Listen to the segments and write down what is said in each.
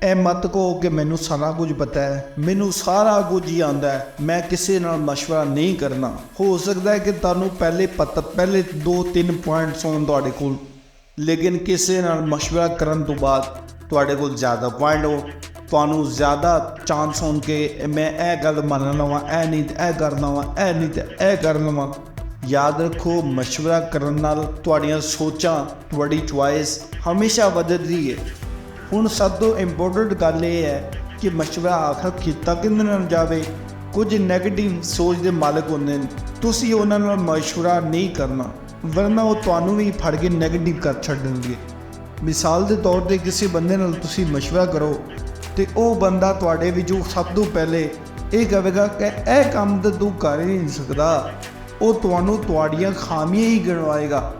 ਇਹ ਮਤ ਕਹੋ ਕਿ ਮੈਨੂੰ ਸਾਰਾ ਕੁਝ ਪਤਾ ਹੈ, ਮੈਨੂੰ ਸਾਰਾ ਕੁਝ ਹੀ ਆਉਂਦਾ ਹੈ, ਮੈਂ ਕਿਸੇ ਨਾਲ ਮਸ਼ਵਰਾ ਨਹੀਂ ਕਰਨਾ। ਹੋ ਸਕਦਾ ਹੈ ਕਿ ਤੁਹਾਨੂੰ ਪਹਿਲੇ 2-3 ਪੁਆਇੰਟਸ ਹੋਣ ਤੁਹਾਡੇ ਕੋਲ, ਲੇਕਿਨ ਕਿਸੇ ਨਾਲ ਮਸ਼ਵਰਾ ਕਰਨ ਤੋਂ ਬਾਅਦ ਤੁਹਾਡੇ ਕੋਲ ਜ਼ਿਆਦਾ ਪੁਆਇੰਟ ਹੋ, ਤੁਹਾਨੂੰ ਜ਼ਿਆਦਾ ਚਾਂਸ ਹੋਣ ਕਿ ਮੈਂ ਇਹ ਗੱਲ ਮੰਨ ਲਵਾਂ, ਇਹ ਨਹੀਂ ਤਾਂ ਇਹ ਕਰ ਲਵਾਂ, ਇਹ ਨਹੀਂ ਤਾਂ ਇਹ ਕਰ ਲਵਾਂ। ਯਾਦ ਰੱਖੋ, ਮਸ਼ਵਰਾ ਕਰਨ ਨਾਲ ਤੁਹਾਡੀਆਂ ਸੋਚਾਂ, ਤੁਹਾਡੀ ਚੁਆਇਸ ਹਮੇਸ਼ਾ ਵੱਧਦੀ ਹੈ। ਹੁਣ ਸਭ ਤੋਂ ਇੰਪੋਰਟੈਂਟ ਗੱਲ ਇਹ ਹੈ ਕਿ ਮਸ਼ਵਰਾ ਆਖਰ ਕੀਤਾ ਕਿਹਦੇ ਨਾਲ ਜਾਵੇ। ਕੁਝ ਨੈਗੇਟਿਵ ਸੋਚ ਦੇ ਮਾਲਕ ਹੁੰਦੇ ਨੇ, ਤੁਸੀਂ ਉਹਨਾਂ ਨਾਲ ਮਸ਼ਵਰਾ ਨਹੀਂ ਕਰਨਾ, ਵਰਨਾ ਉਹ ਤੁਹਾਨੂੰ ਵੀ ਫੜ ਕੇ ਨੈਗੇਟਿਵ ਕਰ ਛੱਡਣਗੇ। ਮਿਸਾਲ ਦੇ ਤੌਰ 'ਤੇ ਕਿਸੇ ਬੰਦੇ ਨਾਲ ਤੁਸੀਂ ਮਸ਼ਵਰਾ ਕਰੋ ਅਤੇ ਉਹ ਬੰਦਾ ਤੁਹਾਡੇ ਵਿੱਚੋਂ ਸਭ ਤੋਂ ਪਹਿਲੇ ਇਹ ਕਹੇਗਾ ਕਿ ਇਹ ਕੰਮ ਤਾਂ ਤੂੰ ਕਰ ਹੀ ਨਹੀਂ ਸਕਦਾ। ਉਹ ਤੁਹਾਨੂੰ ਤੁਹਾਡੀਆਂ ਖਾਮੀਆਂ ਹੀ ਗਿਣਵਾਏਗਾ।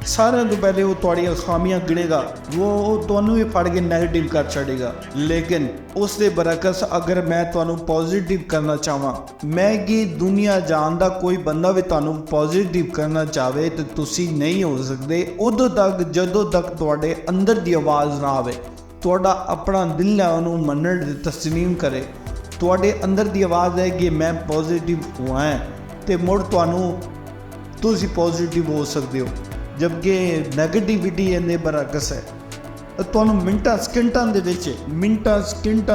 ਸਾਰਿਆਂ ਤੋਂ ਪਹਿਲੇ ਉਹ ਤੁਹਾਡੀਆਂ ਖਾਮੀਆਂ ਗਿਣੇਗਾ, ਉਹ ਤੁਹਾਨੂੰ ਵੀ ਫੜ ਕੇ ਨੈਗੇਟਿਵ ਕਰ ਛੱਡੇਗਾ। ਲੇਕਿਨ ਉਸ ਦੇ ਬਰਅਕਸ ਅਗਰ ਮੈਂ ਤੁਹਾਨੂੰ ਪੋਜ਼ੀਟਿਵ ਕਰਨਾ ਚਾਹਾਂ, ਮੈਂ ਕਿ ਦੁਨੀਆ ਜਾਣ ਦਾ ਕੋਈ ਬੰਦਾ ਵੀ ਤੁਹਾਨੂੰ ਪੋਜ਼ੀਟਿਵ ਕਰਨਾ ਚਾਹਵੇ ਤਾਂ ਤੁਸੀਂ ਨਹੀਂ ਹੋ ਸਕਦੇ ਉਦੋਂ ਤੱਕ ਜਦੋਂ ਤੱਕ ਤੁਹਾਡੇ ਅੰਦਰ ਦੀ ਆਵਾਜ਼ ਨਾ ਆਵੇ। ਤੁਹਾਡਾ ਆਪਣਾ ਦਿਲ ਹੈ ਉਹਨੂੰ ਮੰਨਣ ਦੀ ਤਸਲੀਮ ਕਰੇ। ਤੁਹਾਡੇ ਅੰਦਰ ਦੀ ਆਵਾਜ਼ ਹੈ ਕਿ ਮੈਂ ਪੋਜ਼ੀਟਿਵ ਹੋਇਆ ਹੈ ਅਤੇ ਮੁੜ ਤੁਸੀਂ ਪੋਜ਼ੀਟਿਵ ਹੋ ਸਕਦੇ ਹੋ। ਜਦਕਿ ਨੈਗੇਟਿਵਿਟੀ ਇਹਦੇ ਬਰਅਕਸ ਹੈ, ਤੁਹਾਨੂੰ ਮਿੰਟਾਂ ਸਕਿੰਟਾਂ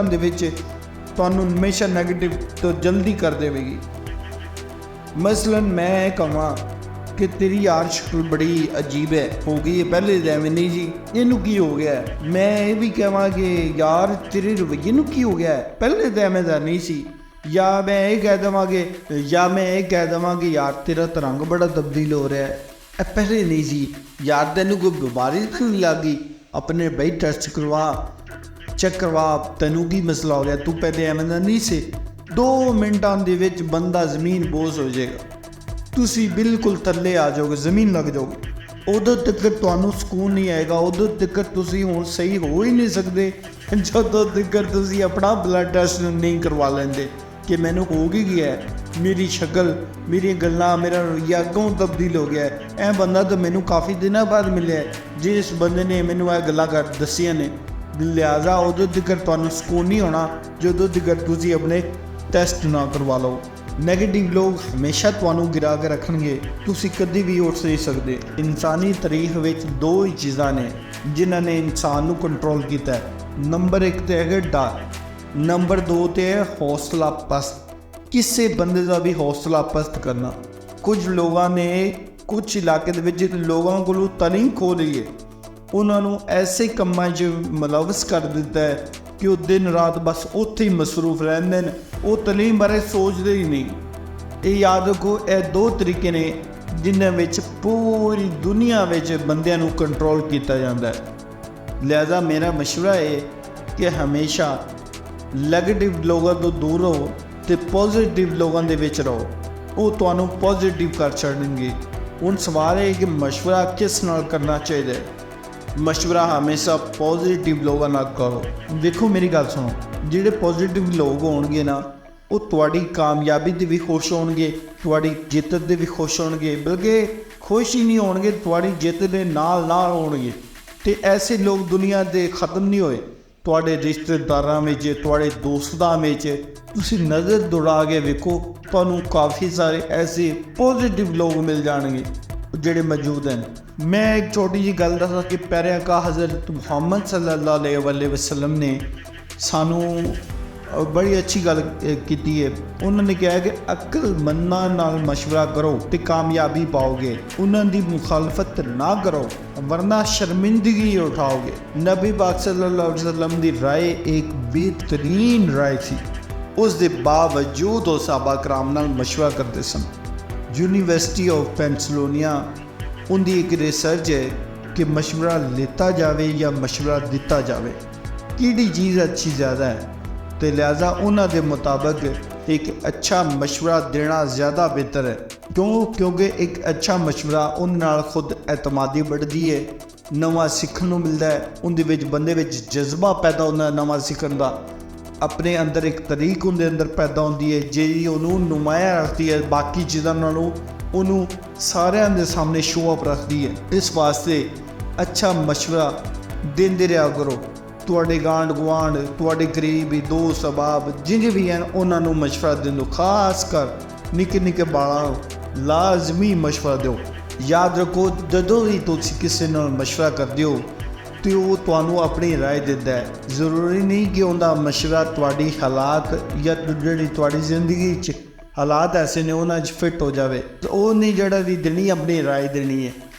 ਦੇ ਵਿੱਚ ਤੁਹਾਨੂੰ ਹਮੇਸ਼ਾ ਨੈਗੇਟਿਵ ਤੋਂ ਜਲਦੀ ਕਰ ਦੇਵੇਗੀ। ਮਸਲਨ ਮੈਂ ਇਹ ਕਹਾਂ ਕਿ ਤੇਰੀ ਯਾਰ ਸ਼ਕਲ ਬੜੀ ਅਜੀਬ ਹੋ ਗਈ ਹੈ, ਪਹਿਲੇ ਤਾਂ ਐਵੇਂ ਨਹੀਂ ਜੀ, ਇਹਨੂੰ ਕੀ ਹੋ ਗਿਆ। ਮੈਂ ਇਹ ਵੀ ਕਹਾਂ ਕਿ ਯਾਰ ਤੇਰੇ ਰਵੱਈਏ ਨੂੰ ਕੀ ਹੋ ਗਿਆ, ਪਹਿਲੇ ਤਾਂ ਐਵੇਂ ਦਾ ਨਹੀਂ ਸੀ। ਜਾਂ ਮੈਂ ਇਹ ਕਹਿ ਦੇਵਾਂ ਕਿ ਯਾਰ ਤੇਰਾ ਤਾਂ ਰੰਗ ਬੜਾ ਤਬਦੀਲ ਹੋ ਰਿਹਾ ਹੈ, ਇਹ ਪਹਿਲੇ ਨਹੀਂ ਸੀ। ਯਾਰ ਤੈਨੂੰ ਕੋਈ ਬਿਮਾਰੀ ਤਾਂ ਨਹੀਂ ਲੱਗ ਗਈ, ਆਪਣੇ ਬਈ ਟੈਸਟ ਚੈੱਕ ਕਰਵਾ, ਤੈਨੂੰ ਕੀ ਮਸਲਾ ਹੋ ਗਿਆ, ਤੂੰ ਪਹਿਲੇ ਐਵੇਂ ਦਾ ਨਹੀਂ ਸੀ। 2 ਮਿੰਟਾਂ ਦੇ ਵਿੱਚ ਬੰਦਾ ਜ਼ਮੀਨ ਬੋਝ ਹੋ ਜਾਏਗਾ, ਤੁਸੀਂ ਬਿਲਕੁਲ ਥੱਲੇ ਆ ਜਾਓਗੇ, ਜ਼ਮੀਨ ਲੱਗ ਜਾਓਗੇ। ਉਦੋਂ ਤੱਕ ਤੁਹਾਨੂੰ ਸਕੂਨ ਨਹੀਂ ਆਏਗਾ, ਉਦੋਂ ਤੱਕ ਤੁਸੀਂ ਹੁਣ ਸਹੀ ਹੋ ਹੀ ਨਹੀਂ ਸਕਦੇ ਜਦੋਂ ਤੱਕ ਤੁਸੀਂ ਆਪਣਾ ਬਲੱਡ ਟੈਸਟ ਨਹੀਂ ਕਰਵਾ ਲੈਂਦੇ ਕਿ ਮੈਨੂੰ ਹੋ ਕੀ ਗਿਆ, ਮੇਰੀ ਸ਼ਕਲ, ਮੇਰੀਆਂ ਗੱਲਾਂ, ਮੇਰਾ ਰਵੱਈਆ ਅੱਗੋਂ ਤਬਦੀਲ ਹੋ ਗਿਆ। ਇਹ ਬੰਦਾ ਤਾਂ ਮੈਨੂੰ ਕਾਫੀ ਦਿਨਾਂ ਬਾਅਦ ਮਿਲਿਆ, ਜਿਸ ਬੰਦੇ ਨੇ ਮੈਨੂੰ ਇਹ ਗੱਲਾਂ ਦੱਸੀਆਂ ਨੇ। ਲਿਹਾਜ਼ਾ ਉਦੋਂ ਤੱਕ ਤੁਹਾਨੂੰ ਸਕੂਨ ਨਹੀਂ ਹੋਣਾ ਜਦੋਂ ਤੱਕ ਤੁਸੀਂ ਆਪਣੇ ਟੈਸਟ ਨਾ ਕਰਵਾ ਲਓ। ਨੈਗੇਟਿਵ ਲੋਕ ਹਮੇਸ਼ਾ ਤੁਹਾਨੂੰ ਗਿਰਾ ਕੇ ਰੱਖਣਗੇ, ਤੁਸੀਂ ਕਦੇ ਵੀ ਉੱਠ ਨਹੀਂ ਸਕਦੇ। ਇਨਸਾਨੀ ਤਾਰੀਖ ਵਿੱਚ 2 ਹੀ ਚੀਜ਼ਾਂ ਨੇ ਜਿਨ੍ਹਾਂ ਨੇ ਇਨਸਾਨ ਨੂੰ ਕੰਟਰੋਲ ਕੀਤਾ ਹੈ। ਨੰਬਰ 1 ਤੇ ਹੈਗਾ ਡਰ, ਨੰਬਰ 2 ਤੇ ਹੈ ਹੌਸਲਾ ਪਸਤ, ਕਿਸੇ ਬੰਦੇ ਦਾ ਵੀ ਹੌਸਲਾ ਪਸਤ ਕਰਨਾ। ਕੁਝ ਲੋਕਾਂ ਨੇ ਕੁਝ ਇਲਾਕੇ ਦੇ ਵਿੱਚ ਲੋਕਾਂ ਕੋਲੋਂ ਤਾਲੀਮ ਖੋਹ ਲਈ ਹੈ, ਉਹਨਾਂ ਨੂੰ ਐਸੇ ਕੰਮਾਂ 'ਚ ਮੁਲਵਸ ਕਰ ਦਿੱਤਾ ਹੈ ਕਿ ਉਹ ਦਿਨ ਰਾਤ ਬਸ ਉੱਥੇ ਹੀ ਮਸਰੂਫ ਰਹਿੰਦੇ ਨੇ, ਉਹ ਤਾਲੀਮ ਬਾਰੇ ਸੋਚਦੇ ਹੀ ਨਹੀਂ। ਇਹ ਯਾਦ ਰੱਖੋ, ਇਹ 2 ਤਰੀਕੇ ਨੇ ਜਿਨ੍ਹਾਂ ਵਿੱਚ ਪੂਰੀ ਦੁਨੀਆ ਵਿੱਚ ਬੰਦਿਆਂ ਨੂੰ ਕੰਟਰੋਲ ਕੀਤਾ ਜਾਂਦਾ ਹੈ। ਲਿਹਾਜ਼ਾ ਮੇਰਾ ਮਸ਼ਵਰਾ ਹੈ ਕਿ ਹਮੇਸ਼ਾ ਨੈਗੇਟਿਵ ਲੋਕਾਂ ਤੋਂ ਦੂਰ ਰਹੋ ਅਤੇ ਪੋਜ਼ੀਟਿਵ ਲੋਕਾਂ ਦੇ ਵਿੱਚ ਰਹੋ, ਉਹ ਤੁਹਾਨੂੰ ਪੋਜ਼ੀਟਿਵ ਕਰ ਛੱਡਣਗੇ। ਹੁਣ ਸਵਾਲ ਹੈ ਕਿ ਮਸ਼ਵਰਾ ਕਿਸ ਨਾਲ ਕਰਨਾ ਚਾਹੀਦਾ ਹੈ। ਮਸ਼ਵਰਾ ਹਮੇਸ਼ਾ ਪੋਜ਼ੀਟਿਵ ਲੋਕਾਂ ਨਾਲ ਕਰੋ। ਦੇਖੋ ਮੇਰੀ ਗੱਲ ਸੁਣੋ, ਜਿਹੜੇ ਪੋਜ਼ੀਟਿਵ ਲੋਕ ਹੋਣਗੇ ਨਾ, ਉਹ ਤੁਹਾਡੀ ਕਾਮਯਾਬੀ 'ਤੇ ਵੀ ਖੁਸ਼ ਹੋਣਗੇ, ਤੁਹਾਡੀ ਜਿੱਤ 'ਤੇ ਵੀ ਖੁਸ਼ ਹੋਣਗੇ, ਬਲਕਿ ਖੁਸ਼ ਹੀ ਨਹੀਂ ਹੋਣਗੇ, ਤੁਹਾਡੀ ਜਿੱਤ ਦੇ ਨਾਲ ਹੋਣਗੇ। ਅਤੇ ਐਸੇ ਲੋਕ ਦੁਨੀਆ ਦੇ ਖਤਮ ਨਹੀਂ ਹੋਏ। ਤੁਹਾਡੇ ਰਿਸ਼ਤੇਦਾਰਾਂ ਵਿੱਚ, ਤੁਹਾਡੇ ਦੋਸਤਾਂ ਵਿੱਚ ਤੁਸੀਂ ਨਜ਼ਰ ਦੌੜਾ ਕੇ ਵੇਖੋ, ਤੁਹਾਨੂੰ ਕਾਫੀ ਸਾਰੇ ਐਸੇ ਪੋਜ਼ੀਟਿਵ ਲੋਕ ਮਿਲ ਜਾਣਗੇ ਜਿਹੜੇ ਮੌਜੂਦ ਹਨ। ਮੈਂ ਇੱਕ ਛੋਟੀ ਜਿਹੀ ਗੱਲ ਦੱਸਾਂ ਕਿ ਪਿਆਰੇ ਆਕਾ ਹਜ਼ਰਤ ਮੁਹੰਮਦ ਸੱਲੱਲਾਹੁ ਅਲੈਹਿ ਵਸੱਲਮ ਨੇ ਸਾਨੂੰ ਬੜੀ ਅੱਛੀ ਗੱਲ ਕੀਤੀ ਹੈ। ਉਹਨਾਂ ਨੇ ਕਿਹਾ ਕਿ ਅਕਲਮੰਦਾਂ ਨਾਲ ਮਸ਼ਵਰਾ ਕਰੋ ਅਤੇ ਕਾਮਯਾਬੀ ਪਾਓਗੇ, ਉਹਨਾਂ ਦੀ ਮੁਖਾਲਫਤ ਨਾ ਕਰੋ ਵਰਨਾ ਸ਼ਰਮਿੰਦਗੀ ਉਠਾਓਗੇ। ਨਬੀ ਪਾਕ ਸੱਲੱਲਾਹੁ ਅਲੈਹਿ ਵਸੱਲਮ ਦੀ ਰਾਏ ਇੱਕ ਬਿਹਤਰੀਨ ਰਾਏ ਸੀ, ਉਸ ਦੇ ਬਾਵਜੂਦ ਉਹ ਸਹਾਬਾ ਕਰਾਮ ਨਾਲ ਮਸ਼ਵਰਾ ਕਰਦੇ ਸਨ। ਯੂਨੀਵਰਸਿਟੀ ਆਫ ਪੈਂਸਿਲਵੇਨੀਆ ਉਹਦੀ ਇੱਕ ਰਿਸਰਚ ਹੈ ਕਿ ਮਸ਼ਵਰਾ ਲਿੱਤਾ ਜਾਵੇ ਜਾਂ ਮਸ਼ਵਰਾ ਦਿੱਤਾ ਜਾਵੇ, ਕਿਹੜੀ ਚੀਜ਼ ਅੱਛੀ ਜ਼ਿਆਦਾ ਹੈ। ਅਤੇ ਲਿਹਾਜ਼ਾ ਉਹਨਾਂ ਦੇ ਮੁਤਾਬਕ ਇੱਕ ਅੱਛਾ ਮਸ਼ਵਰਾ ਦੇਣਾ ਜ਼ਿਆਦਾ ਬਿਹਤਰ ਹੈ। ਕਿਉਂਕਿ ਇੱਕ ਅੱਛਾ ਮਸ਼ਵਰਾ ਉਹਦੇ ਨਾਲ ਖੁਦ ਐਤਮਾਦੀ बढ़ਦੀ ਹੈ, ਨਵਾਂ ਸਿੱਖਣ ਨੂੰ ਮਿਲਦਾ ਹੈ, ਉਹਦੇ ਵਿੱਚ ਬੰਦੇ ਵਿੱਚ ਜਜ਼ਬਾ ਪੈਦਾ ਹੁੰਦਾ ਨਵਾਂ ਸਿੱਖਣ ਦਾ, ਆਪਣੇ ਅੰਦਰ ਇੱਕ ਤਰੀਕ ਉਹਦੇ ਅੰਦਰ ਪੈਦਾ ਹੁੰਦੀ ਹੈ ਜਿਹੜੀ ਉਹਨੂੰ ਨੁਮਾਇਆ ਰੱਖਦੀ ਹੈ, ਬਾਕੀ ਚੀਜ਼ਾਂ ਨਾਲੋਂ ਉਹਨੂੰ ਸਾਰਿਆਂ ਦੇ ਸਾਹਮਣੇ ਸ਼ੋਅ ਅਪ ਰੱਖਦੀ ਹੈ। ਇਸ ਵਾਸਤੇ ਅੱਛਾ ਮਸ਼ਵਰਾ ਦਿੰਦੇ ਰਿਹਾ ਕਰੋ ਤੁਹਾਡੇ ਗਾਂਢ ਗੁਆਂਢ, ਤੁਹਾਡੇ ਕਰੀਬੀ ਦੋਸਤ ਅਹਿਬਾਬ ਜਿੰਨੇ ਵੀ ਹਨ ਉਹਨਾਂ ਨੂੰ ਮਸ਼ਵਰਾ ਦਿਓ। ਖਾਸ ਕਰ ਨਿੱਕੇ ਨਿੱਕੇ ਬਾਲਾਂ ਨੂੰ ਲਾਜ਼ਮੀ ਮਸ਼ਵਰਾ ਦਿਓ। ਯਾਦ ਰੱਖੋ, ਜਦੋਂ ਵੀ ਤੁਸੀਂ ਕਿਸੇ ਨਾਲ ਮਸ਼ਵਰਾ ਕਰਦੇ ਹੋ ਤੇ ਉਹ ਤੁਹਾਨੂੰ ਆਪਣੀ ਰਾਏ ਦਿੰਦਾ ਹੈ। ਜ਼ਰੂਰੀ ਨਹੀਂ ਕਿ ਉਹਦਾ ਮਸ਼ਵਰਾ ਤੁਹਾਡੀ ਹਾਲਾਤ ਜਾਂ ਜਿਹੜੀ ਤੁਹਾਡੀ ਜ਼ਿੰਦਗੀ 'ਚ ਹਾਲਾਤ ਐਸੇ ਨੇ ਉਹਨਾਂ 'ਚ ਫਿੱਟ ਹੋ ਜਾਵੇ। ਉਹ ਨਹੀਂ ਜਿਹੜਾ ਵੀ ਦੇਣੀ ਆਪਣੀ ਰਾਏ ਦੇਣੀ ਹੈ,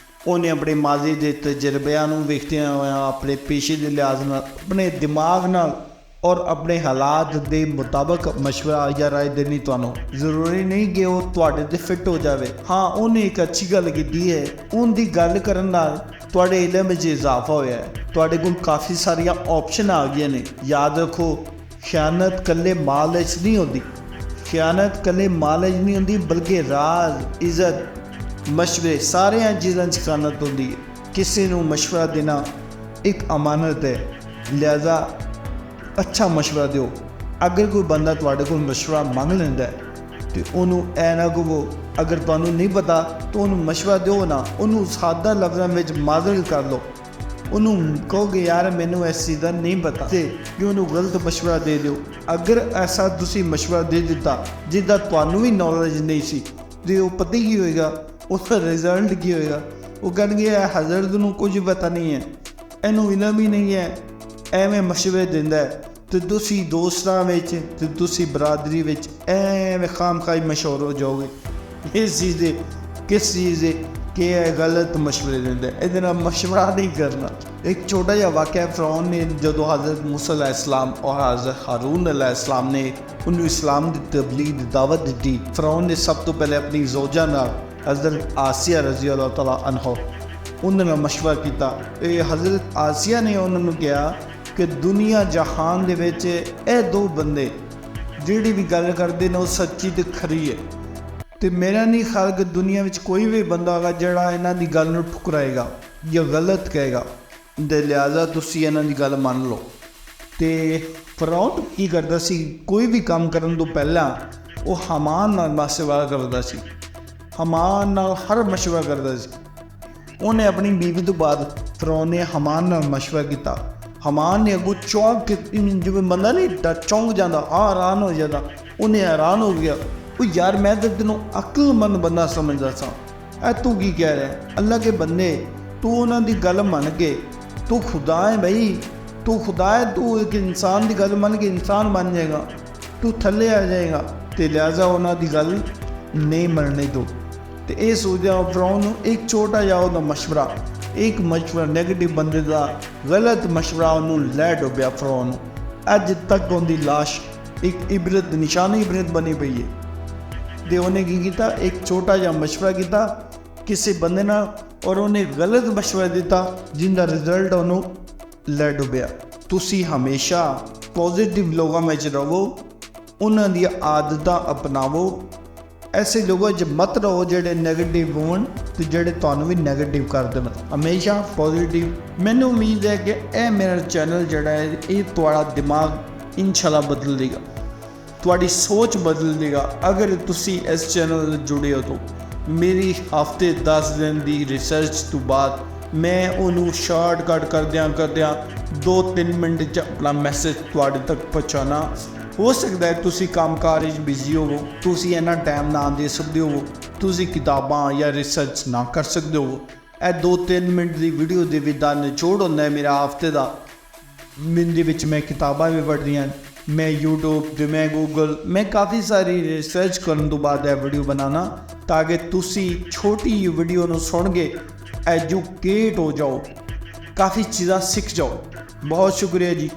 ਉਹਨੇ ਆਪਣੇ ਮਾਜ਼ੀ ਦੇ ਤਜਰਬਿਆਂ ਨੂੰ ਵੇਖਦਿਆਂ ਹੋਇਆਂ, ਆਪਣੇ ਪੇਸ਼ੇ ਦੇ ਲਿਹਾਜ਼ ਨਾਲ, ਆਪਣੇ ਦਿਮਾਗ ਨਾਲ ਔਰ ਆਪਣੇ ਹਾਲਾਤ ਦੇ ਮੁਤਾਬਕ ਮਸ਼ਵਰਾ ਜਾਂ ਰਾਏ ਦੇਣੀ ਤੁਹਾਨੂੰ। ਜ਼ਰੂਰੀ ਨਹੀਂ ਕਿ ਉਹ ਤੁਹਾਡੇ 'ਤੇ ਫਿੱਟ ਹੋ ਜਾਵੇ। ਹਾਂ, ਉਹਨੇ ਇੱਕ ਅੱਛੀ ਗੱਲ ਕੀਤੀ ਹੈ, ਉਹਦੀ ਗੱਲ ਕਰਨ ਨਾਲ ਤੁਹਾਡੇ ਇਲਮ ਵਿੱਚ ਇਜ਼ਾਫਾ ਹੋਇਆ ਹੈ। ਤੁਹਾਡੇ ਕੋਲ ਕਾਫੀ ਸਾਰੀਆਂ ਆਪਸ਼ਨ ਆ ਗਈਆਂ ਨੇ। ਯਾਦ ਰੱਖੋ, ਖਿਆਨਤ ਇਕੱਲੇ ਮਾਲ ਵਿੱਚ ਨਹੀਂ ਹੁੰਦੀ, ਖਿਆਨਤ ਇਕੱਲੇ ਮਾਲ ਵਿੱਚ ਨਹੀਂ ਹੁੰਦੀ, ਬਲਕਿ ਰਾਜ਼, ਇੱਜ਼ਤ, ਮਸ਼ਵਰੇ, ਸਾਰੀਆਂ ਚੀਜ਼ਾਂ 'ਚ ਖਿਆਨਤ ਹੁੰਦੀ ਹੈ। ਕਿਸੇ ਨੂੰ ਮਸ਼ਵਰਾ ਦੇਣਾ ਇੱਕ ਅਮਾਨਤ ਹੈ, ਲਿਹਾਜ਼ਾ ਅੱਛਾ ਮਸ਼ਵਰਾ ਦਿਓ। ਅਗਰ ਕੋਈ ਬੰਦਾ ਤੁਹਾਡੇ ਕੋਲ ਮਸ਼ਵਰਾ ਮੰਗ ਲੈਂਦਾ ਤੇ ਉਹਨੂੰ ਐ ਨਾ ਕਹੋ, ਅਗਰ ਤੁਹਾਨੂੰ ਨਹੀਂ ਪਤਾ ਤਾਂ ਉਹਨੂੰ ਮਸ਼ਵਰਾ ਦਿਓ ਨਾ, ਉਹਨੂੰ ਸਾਦਾ ਲਫ਼ਜ਼ਾਂ ਵਿੱਚ ਮਾਜ਼ਲ ਕਰ ਲਓ। ਉਹਨੂੰ ਕਹੋਗੇ ਯਾਰ ਮੈਨੂੰ ਇਸ ਚੀਜ਼ ਦਾ ਨਹੀਂ ਪਤਾ ਤੇ ਕਿ ਉਹਨੂੰ ਗਲਤ ਮਸ਼ਵਰਾ ਦੇ ਦਿਓ। ਅਗਰ ਐਸਾ ਤੁਸੀਂ ਮਸ਼ਵਰਾ ਦੇ ਦਿੱਤਾ ਜਿੱਦਾਂ ਤੁਹਾਨੂੰ ਵੀ ਨੌਲੇਜ ਨਹੀਂ ਸੀ ਤੇ ਉਹ ਪਤਾ ਕੀ ਹੋਏਗਾ, ਉਹਦਾ ਰਿਜ਼ਲਟ ਕੀ ਹੋਏਗਾ? ਉਹ ਕਹਿਣਗੇ ਇਹ ਹਜ਼ਰਤ ਨੂੰ ਕੁਝ ਪਤਾ ਨਹੀਂ ਹੈ, ਇਹਨੂੰ ਇਲਮ ਹੀ ਨਹੀਂ ਹੈ, ਐਵੇਂ ਮਸ਼ਵਰੇ ਦਿੰਦਾ। ਤੇ ਤੁਸੀਂ ਦੋਸਤਾਂ ਵਿੱਚ ਤੇ ਤੁਸੀਂ ਬਰਾਦਰੀ ਵਿੱਚ ਐਵੇਂ ਖਾਮਖਾਈ ਮਸ਼ਹੂਰ ਹੋ ਜਾਓਗੇ ਇਸ ਚੀਜ਼ ਦੇ, ਕਿਸ ਚੀਜ਼ ਦੇ ਕਿ ਇਹ ਗਲਤ ਮਸ਼ਵਰੇ ਦਿੰਦਾ। ਇਹਦੇ ਨਾਲ ਮਸ਼ਵਰਾ ਨਹੀਂ ਕਰਨਾ। ਇੱਕ ਛੋਟਾ ਜਿਹਾ ਵਾਕਿਆ, ਫਿਰੌਨ ਨੇ ਜਦੋਂ ਹਜ਼ਰਤ ਮੂਸਾ अलैहिस्सलाम और हज़रत हारून अलैहिस्सलाम ने ਉਹਨੂੰ ਇਸਲਾਮ ਦੀ ਤਬਲੀਗ ਦੀ ਦਾਵਤ ਦਿੱਤੀ। ਫਿਰੌਨ ਨੇ ਸਭ ਤੋਂ ਪਹਿਲੇ ਆਪਣੀ ਜ਼ੋਜਾ ਨਾਲ ਹਜ਼ਰਤ ਆਸੀਆ ਰਜ਼ੀ ਅੱਲਾਹ ਤਆਲਾ ਅਨਹਾ ਉਹਨਾਂ ਨਾਲ ਮਸ਼ਵਰਾ ਕੀਤਾ। ਇਹ ਹਜ਼ਰਤ ਆਸੀਆ ਨੇ ਉਹਨਾਂ ਨੂੰ ਕਿਹਾ ਕਿ ਦੁਨੀਆ ਜਹਾਨ ਦੇ ਵਿੱਚ ਇਹ ਦੋ ਬੰਦੇ ਜਿਹੜੀ ਵੀ ਗੱਲ ਕਰਦੇ ਨੇ ਉਹ ਸੱਚੀ ਤੇ ਖਰੀ ਹੈ, ਤੇ ਮੇਰਾ ਨਹੀਂ ਖਿਆਲ ਕਿ ਦੁਨੀਆ ਵਿੱਚ ਕੋਈ ਵੀ ਬੰਦਾ ਹੋਗਾ ਜਿਹੜਾ ਇਹਨਾਂ ਦੀ ਗੱਲ ਨੂੰ ਠੁਕਰਾਏਗਾ ਜਾਂ ਗਲਤ ਕਹੇਗਾ। ਦੇ ਲਿਹਾਜ਼ਾ ਤੁਸੀਂ ਇਹਨਾਂ ਦੀ ਗੱਲ ਮੰਨ ਲਓ। ਤੇ ਫਿਰੌਨ ਕੀ ਕਰਦਾ ਸੀ, ਕੋਈ ਵੀ ਕੰਮ ਕਰਨ ਤੋਂ ਪਹਿਲਾਂ ਉਹ ਹਮਾਨ ਨਾਲ ਮਸ਼ਵਰਾ ਕਰਦਾ ਸੀ, ਹਮਾਨ ਨਾਲ ਹਰ ਮਸ਼ਵਰਾ ਕਰਦਾ ਸੀ। ਉਹਨੇ ਆਪਣੀ ਬੀਵੀ ਤੋਂ ਬਾਅਦ ਫਿਰੌਨ ਨੇ ਹਮਾਨ ਨਾਲ ਮਸ਼ਵਰਾ ਕੀਤਾ। ਹਮਾਨ ਨੇ ਅੱਗੋਂ ਚੌਂਕ ਕੇ, ਜਿਵੇਂ ਬੰਦਾ ਨਹੀਂ ਚੌਂਕ ਜਾਂਦਾ, ਹੈਰਾਨ ਹੋ ਜਾਂਦਾ। ਉਹਨੇ ਹੈਰਾਨ ਹੋ ਗਿਆ, ਉਹ ਯਾਰ ਮੈਂ ਤਾਂ ਤੈਨੂੰ ਅਕਲਮੰਦ ਬੰਦਾ ਸਮਝਦਾ ਸਾਂ, ਇਹ ਤੂੰ ਕੀ ਕਹਿ ਰਿਹਾ? ਅੱਲਾ ਕੇ ਬੰਦੇ, ਤੂੰ ਉਹਨਾਂ ਦੀ ਗੱਲ ਮੰਨ ਕੇ, ਤੂੰ ਖੁਦਾ ਹੈ ਬਈ, ਤੂੰ ਖੁਦਾ ਹੈ, ਤੂੰ ਇੱਕ ਇਨਸਾਨ ਦੀ ਗੱਲ ਮੰਨ ਕੇ ਇਨਸਾਨ ਬਣ ਜਾਏਗਾ, ਤੂੰ ਥੱਲੇ ਆ ਜਾਏਗਾ। ਤੇ ਲਿਹਾਜ਼ਾ ਉਹਨਾਂ ਦੀ ਗੱਲ ਨਹੀਂ ਮੰਨਣੀ ਤੂੰ। ਤੇ ਇਹ ਸੋਚਿਆ ਫਿਰੌਨ ਨੂੰ ਇੱਕ ਛੋਟਾ ਜਿਹਾ ਉਹਦਾ ਮਸ਼ਵਰਾ, ਇੱਕ ਮਸ਼ਵਰਾ ਨੈਗੇਟਿਵ ਬੰਦੇ ਦਾ ਗਲਤ ਮਸ਼ਵਰਾ ਉਹਨੂੰ ਲੈ ਡੁੱਬਿਆ ਫਿਰੌਨ ਨੂੰ। ਅੱਜ ਤੱਕ ਉਹਦੀ ਲਾਸ਼ ਇੱਕ ਇਬਰਤ ਨਿਸ਼ਾਨੀ ਇਬਰਤ ਬਣੀ ਪਈ ਹੈ। ਤੇ ਉਹਨੇ ਕੀ ਕੀਤਾ, ਇੱਕ ਛੋਟਾ ਜਿਹਾ ਮਸ਼ਵਰਾ ਕੀਤਾ ਕਿਸੇ ਬੰਦੇ ਨਾਲ ਔਰ ਉਹਨੇ ਗਲਤ ਮਸ਼ਵਰਾ ਦਿੱਤਾ ਜਿਹਦਾ ਰਿਜ਼ਲਟ ਉਹਨੂੰ ਲੈ ਡੁੱਬਿਆ। ਤੁਸੀਂ ਹਮੇਸ਼ਾ ਪੋਜ਼ੀਟਿਵ ਲੋਕਾਂ ਵਿੱਚ ਰਹੋ, ਉਹਨਾਂ ਦੀਆਂ ਆਦਤਾਂ ਅਪਣਾਵੋ। ਐਸੇ ਲੋਕਾਂ 'ਚ ਮਤ ਰਹੋ ਜਿਹੜੇ ਨੈਗੇਟਿਵ ਹੋਣ ਤੇ ਜਿਹੜੇ ਤੁਹਾਨੂੰ ਵੀ ਨੈਗੇਟਿਵ ਕਰ ਦੇਣ। ਹਮੇਸ਼ਾ ਪੋਜ਼ੀਟਿਵ। ਮੈਨੂੰ ਉਮੀਦ ਹੈ ਕਿ ਇਹ ਮੇਰਾ ਚੈਨਲ ਜਿਹੜਾ ਹੈ ਇਹ ਤੁਹਾਡਾ ਦਿਮਾਗ ਇਨਸ਼ਾਅੱਲਾ ਬਦਲ ਦੇਗਾ, ਤੁਹਾਡੀ ਸੋਚ ਬਦਲ ਦੇਗਾ। ਅਗਰ ਤੁਸੀਂ ਇਸ ਚੈਨਲ ਨਾਲ ਜੁੜੇ ਹੋ ਤਾਂ ਮੇਰੀ ਹਫ਼ਤੇ 10 ਦਿਨ ਦੀ ਰਿਸਰਚ ਤੋਂ ਬਾਅਦ ਮੈਂ ਉਹਨੂੰ ਸ਼ਾਰਟਕਟ ਕਰਦਿਆਂ 2-3 ਮਿੰਟ 'ਚ ਆਪਣਾ ਮੈਸੇਜ ਤੁਹਾਡੇ ਤੱਕ ਪਹੁੰਚਾਉਣਾ। ਹੋ ਸਕਦਾ ਹੈ ਤੁਸੀਂ ਕੰਮਕਾਰ ਵਿੱਚ ਬਿਜ਼ੀ ਹੋਵੋ, ਤੁਸੀਂ ਇੰਨਾ ਟਾਈਮ ਨਾ ਦੇ ਸਕਦੇ ਹੋ, ਤੁਸੀਂ ਕਿਤਾਬਾਂ ਜਾਂ ਰਿਸਰਚ ਨਾ ਕਰ ਸਕਦੇ ਹੋ। ਇਹ 2-3 ਮਿੰਟ ਦੀ ਵੀਡੀਓ ਦੇ ਵਿੱਚ ਦਾ ਨਿਚੋੜ ਹੁੰਦਾ ਹੈ ਮੇਰਾ ਹਫ਼ਤੇ ਦਾ। ਦੇ ਵਿੱਚ ਮੈਂ ਕਿਤਾਬਾਂ ਵੀ ਪੜ੍ਹਦੀਆਂ, मैं यूट्यूब ਤੇ ਮੈਂ ਗੂਗਲ, ਮੈਂ ਕਾਫੀ ਸਾਰੀ ਰਿਸਰਚ ਕਰਨ ਤੋਂ ਬਾਅਦ ਇਹ ਵੀਡੀਓ ਬਣਾਉਣਾ ਤਾਂ ਕਿ ਤੁਸੀਂ ਛੋਟੀ ਜਿਹੀ ਵੀਡੀਓ ਨੂੰ ਸੁਣ ਕੇ ਐਜੂਕੇਟ ਹੋ ਜਾਓ, ਕਾਫੀ ਚੀਜ਼ਾਂ ਸਿੱਖ ਜਾਓ। ਬਹੁਤ ਸ਼ੁਕਰੀਆ ਜੀ।